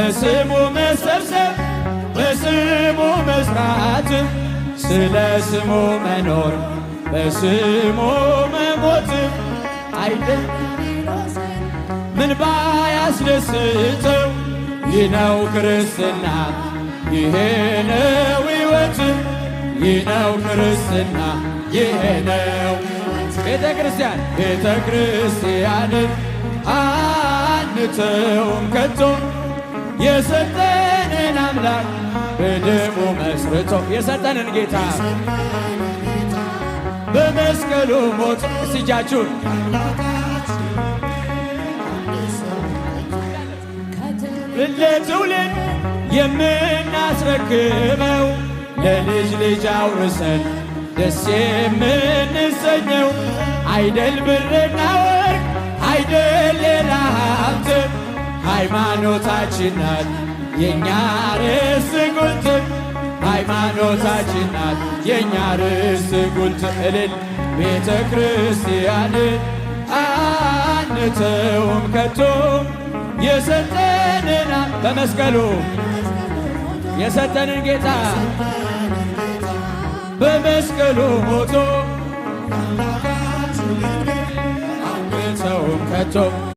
በስሙ መሰብሰብ በስሙ መስራት ስለ ስሙ መኖር በስሙ መሞት አይደል ምን ባያስደስተው ይህ ነው ክርስትና ይሄ ነው ሕይወት ይህ ነው ክርስትና ይሄ ነው ቤተ ክርስቲያንን አንተውም ከቶ የሰጠንን አምላክ በደሙ መስርቶ የሰጠንን ጌታ በመስቀሉ ሞት እጃችሁን ለትውልድ የምናስረክበው ለልጅ ልጅ አውርሰን ደስ የምንሰኘው አይደል ብርና ወርቅ አይደል ሌላ ሀብት ሃይማኖታችን ናት የእኛ ርስት ጉልት ሃይማኖታችን ናት የእኛ ርስት ጉልት እልል ቤተ ክርስቲያንን አንተውም ከቶ የሰጠንን በመስቀሉ የሰጠንን ጌታ በመስቀሉ ሞቶ አንተውም ከቶ